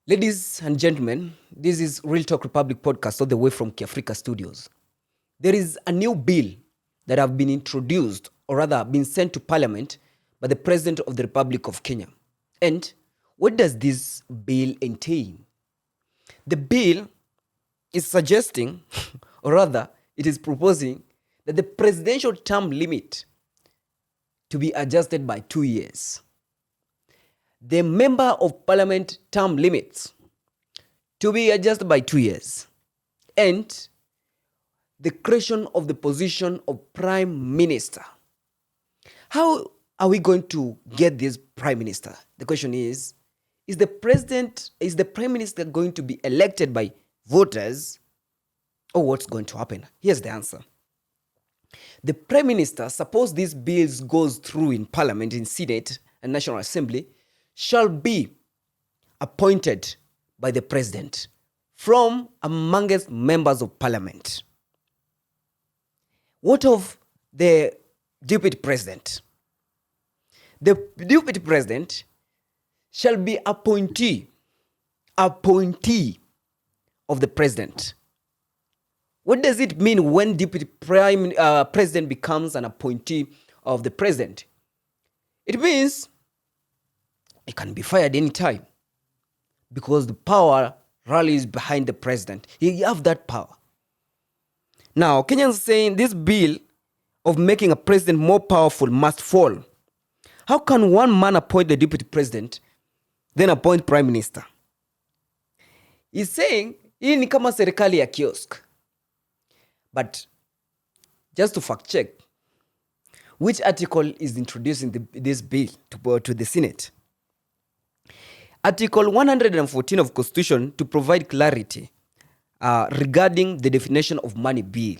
Ladies and gentlemen, this is Real Talk Republic podcast all the way from Kiafrika Studios. There is a new bill that have been introduced, or rather been sent to Parliament by the President of the Republic of Kenya. And what does this bill entail? The bill is suggesting, or rather, it is proposing that the presidential term limit to be adjusted by 2 years. The member of parliament term limits to be adjusted by 2 years, and the creation of the position of prime minister. How are we going to get this prime minister? The question is the prime minister going to be elected by voters, or what's going to happen? Here's the answer. The prime minister, suppose these bills goes through in parliament, in Senate and National Assembly, shall be appointed by the president from amongst members of parliament. What of the deputy president? The deputy president shall be appointee of the president. What does it mean when deputy president becomes an appointee of the president? It means he can be fired anytime because the power rallies behind the president. He have that power. Now, Kenyans saying this bill of making a president more powerful must fall. How can one man appoint the deputy president, then appoint prime minister? He's saying, hii ni kama serikali ya kiosk. But just to fact check, which article is introducing this bill to the Senate? Article 114 of Constitution to provide clarity regarding the definition of money bill,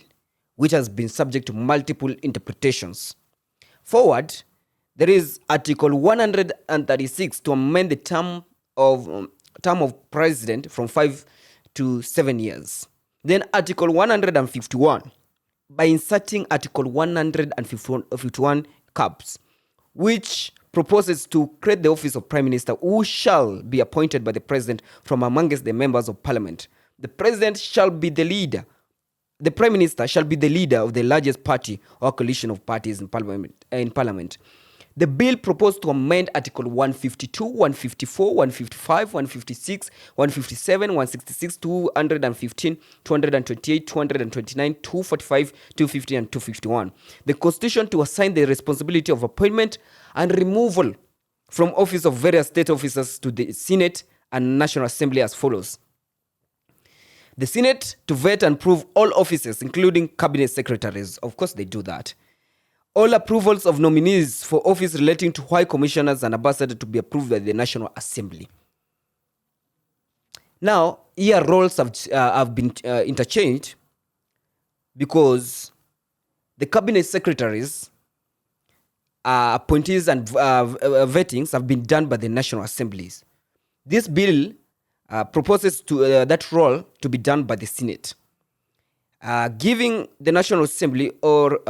which has been subject to multiple interpretations. Forward, there is Article 136 to amend the term of president from 5 to 7 years. Then Article 151 by inserting Article 151 caps, which proposes to create the office of prime minister, who shall be appointed by the president from amongst the members of parliament. The president shall be the leader. The prime minister shall be the leader of the largest party or coalition of parties in parliament. The bill proposed to amend Article 152, 154, 155, 156, 157, 166, 215, 228, 229, 245, 250, and 251. The Constitution to assign the responsibility of appointment and removal from office of various state officers to the Senate and National Assembly as follows. The Senate to vet and approve all offices, including cabinet secretaries. Of course, they do that. All approvals of nominees for office relating to high commissioners and ambassadors to be approved by the National Assembly. Now, here roles have been interchanged because the cabinet secretaries, appointees and vettings have been done by the National Assemblies. This bill proposes to that role to be done by the Senate, giving the National Assembly or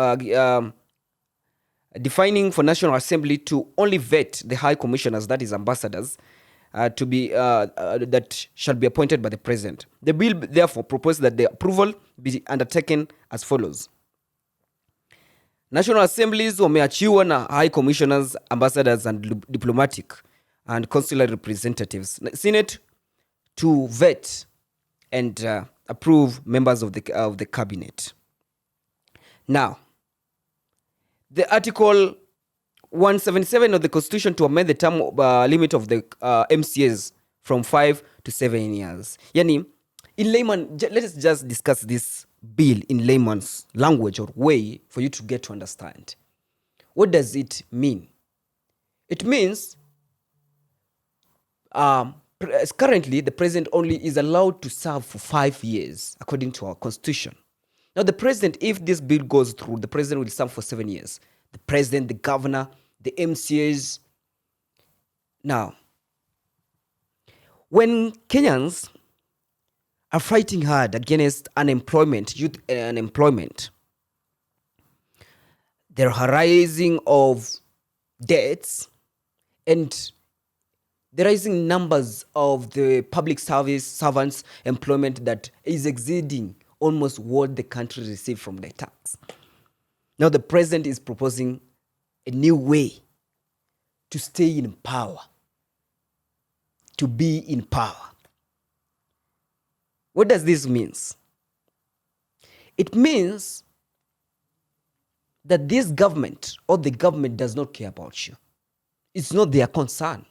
defining for National Assembly to only vet the high commissioners, that is ambassadors, to be that shall be appointed by the president. The bill therefore proposes that the approval be undertaken as follows. National Assemblies wameachiwa na high commissioners, ambassadors, and diplomatic and consular representatives. Senate to vet and approve members of the cabinet. Now, the Article 177 of the Constitution to amend the term limit of the MCAs from 5 to 7 years. Yani, in layman, let us just discuss this bill in layman's language or way for you to get to understand. What does it mean? It means currently the president only is allowed to serve for 5 years according to our Constitution. Now, the president, if this bill goes through, the president will serve for 7 years. The president, the governor, the MCAs. Now, when Kenyans are fighting hard against unemployment, youth unemployment, there are rising of debts, and the rising numbers of the public service servants employment that is exceeding almost what the country receives from the tax. Now the president is proposing a new way to stay in power, to be in power. What does this mean? It means that this government or the government does not care about you. It's not their concern.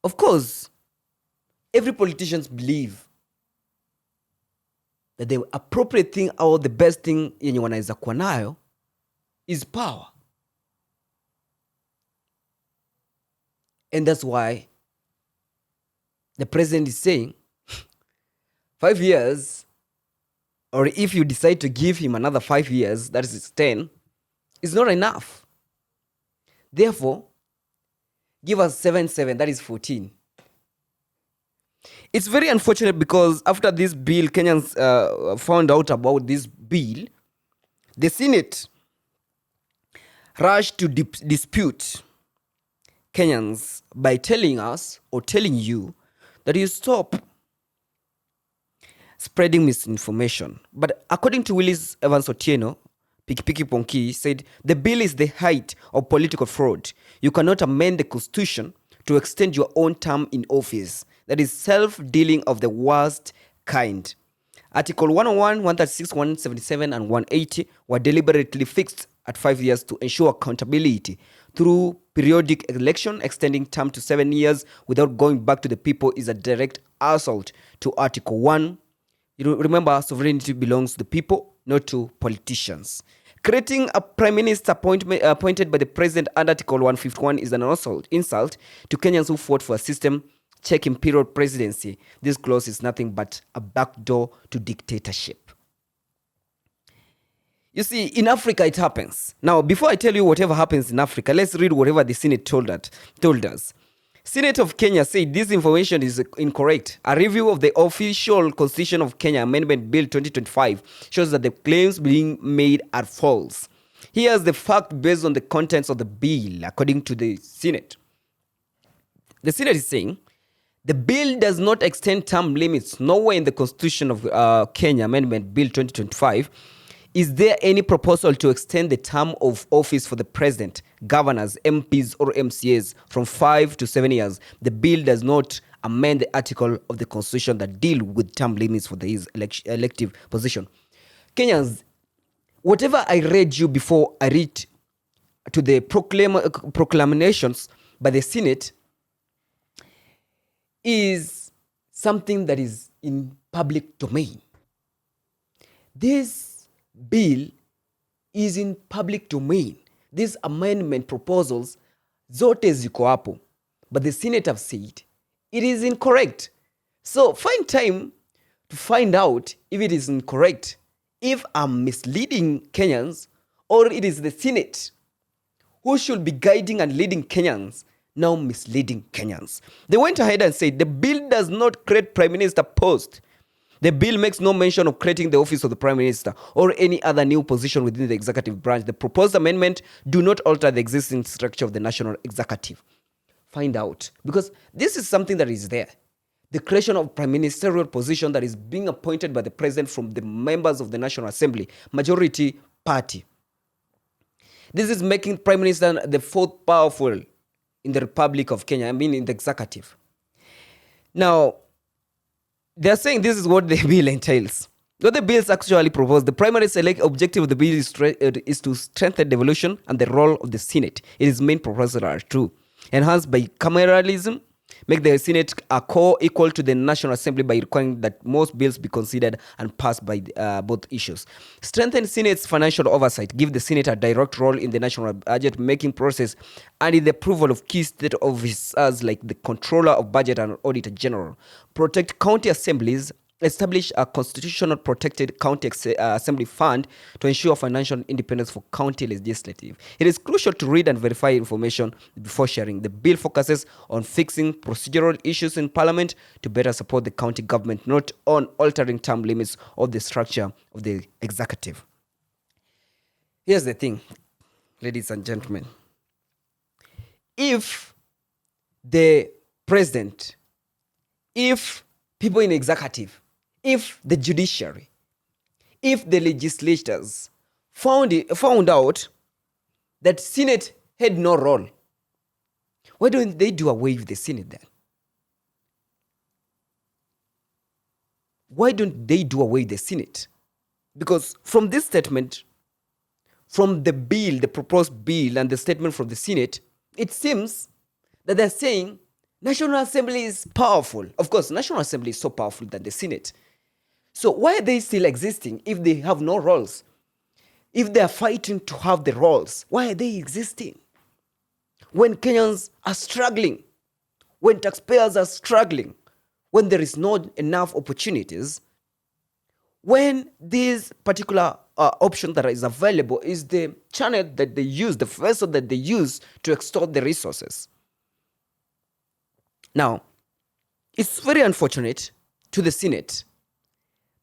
Of course, every politician believe that the appropriate thing or the best thing yenye wanaweza kuwa nayo is power. And that's why the president is saying 5 years, or if you decide to give him another 5 years, that is 10, is not enough. Therefore, give us 7, that is 14. It's very unfortunate because after this bill, Kenyans found out about this bill, the Senate rushed to dispute Kenyans by telling us or telling you that you stop spreading misinformation. But according to Willis Evans Otieno, Pikipiki Ponki said, the bill is the height of political fraud. You cannot amend the constitution to extend your own term in office. That is self-dealing of the worst kind. Article 101, 136, 177, and 180 were deliberately fixed at 5 years to ensure accountability through periodic election. Extending term to 7 years without going back to the people is a direct assault to Article 1. You remember, sovereignty belongs to the people, not to politicians. Creating a prime minister appointed by the president under Article 151 is an insult to Kenyans who fought for a system check imperial presidency. This clause is nothing but a backdoor to dictatorship. You see, in Africa it happens. Now, before I tell you whatever happens in Africa, let's read whatever the Senate told us. Senate of Kenya said this information is incorrect. A review of the official Constitution of Kenya Amendment Bill 2025 shows that the claims being made are false. Here's the fact based on the contents of the bill, according to the Senate. The Senate is saying, the bill does not extend term limits. Nowhere in the Constitution of Kenya Amendment Bill 2025 is there any proposal to extend the term of office for the president, governors, MPs, or MCAs from 5 to 7 years. The bill does not amend the article of the Constitution that deal with term limits for his elective position. Kenyans, whatever I read you before I read to the proclamations by the Senate is something that is in public domain. This bill is in public domain. These amendment proposals zote ziko hapo, but the Senate have said it is incorrect. So find time to find out if it is incorrect, if I'm misleading Kenyans, or it is the Senate who should be guiding and leading Kenyans, now misleading Kenyans. They went ahead and said the bill does not create prime minister post. The bill makes no mention of creating the office of the prime minister or any other new position within the executive branch. The proposed amendment do not alter the existing structure of the national executive. Find out, because this is something that is there. The creation of prime ministerial position that is being appointed by the president from the members of the National Assembly, majority party. This is making prime minister the fourth powerful in the Republic of Kenya, in the executive. Now, they're saying this is what the bill entails. What the bills actually propose, the primary objective of the bill is to strengthen devolution and the role of the Senate. Its main proposals are to enhance bicameralism, make the Senate a co-equal to the National Assembly by requiring that most bills be considered and passed by both issues. Strengthen Senate's financial oversight, give the Senate a direct role in the national budget making process and in the approval of key state officers like the Controller of Budget and Auditor General. Protect county assemblies, establish a constitutional protected county assembly fund to ensure financial independence for county legislative. It is crucial to read and verify information before sharing. The bill focuses on fixing procedural issues in parliament to better support the county government, not on altering term limits of the structure of the executive. Here's the thing, ladies and gentlemen. If the president, if people in executive, if the judiciary, if the legislators found out that Senate had no role, why don't they do away with the Senate then? Why don't they do away with the Senate? Because from this statement, from the bill, the proposed bill, and the statement from the Senate, it seems that they're saying National Assembly is powerful. Of course, National Assembly is so powerful than the Senate. So why are they still existing if they have no roles? If they are fighting to have the roles, why are they existing? When Kenyans are struggling, when taxpayers are struggling, when there is not enough opportunities, when this particular option that is available is the channel that they use, the vessel that they use to extort the resources. Now, it's very unfortunate to the Senate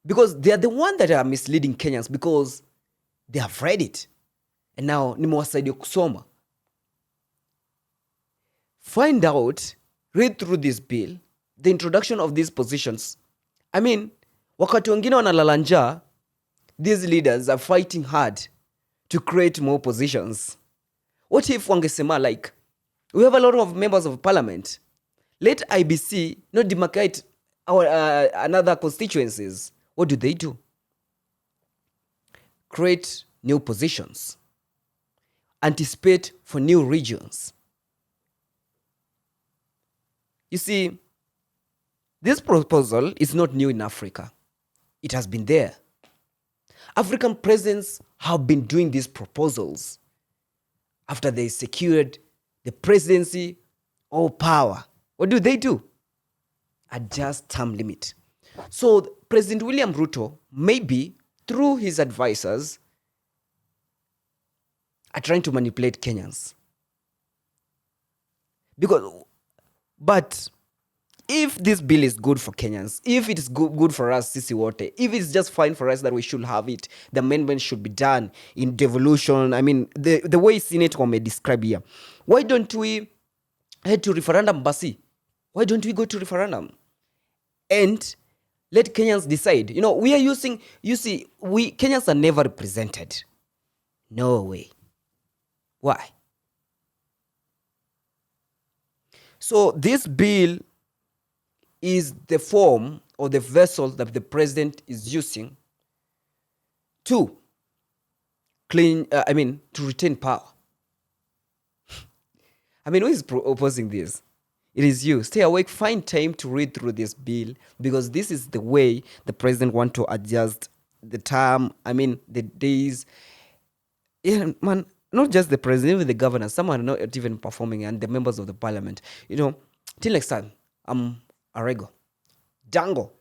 because they are the ones that are misleading Kenyans because they have read it. And now, nimewasaidia kusoma. Find out, read through this bill, the introduction of these positions. I mean, wakati wengine wanalala njaa, these leaders are fighting hard to create more positions. What if wangesema like, we have a lot of members of parliament. Let IBC not demarcate our another constituencies. What do? Create new positions. Anticipate for new regions. You see, this proposal is not new in Africa. It has been there. African presidents have been doing these proposals after they secured the presidency or power. What do? Adjust term limit. So President William Ruto, maybe through his advisors, are trying to manipulate Kenyans. But if this bill is good for Kenyans, if it is good for us, Sisi Wote, if it's just fine for us that we should have it, the amendment should be done in devolution. I mean, the way Senate may describe here. Why don't we head to referendum, Basi? Why don't we go to referendum? And let Kenyans decide. You know, we are using, Kenyans are never represented. No way. Why? So this bill is the form or the vessel that the president is using to to retain power. I mean, who is opposing this? It is you. Stay awake, find time to read through this bill because this is the way the president wants to adjust the term, the days. Yeah, man, not just the president, even the governors. Some are not even performing and the members of the parliament. You know, till next time, I'm Arego. Dango.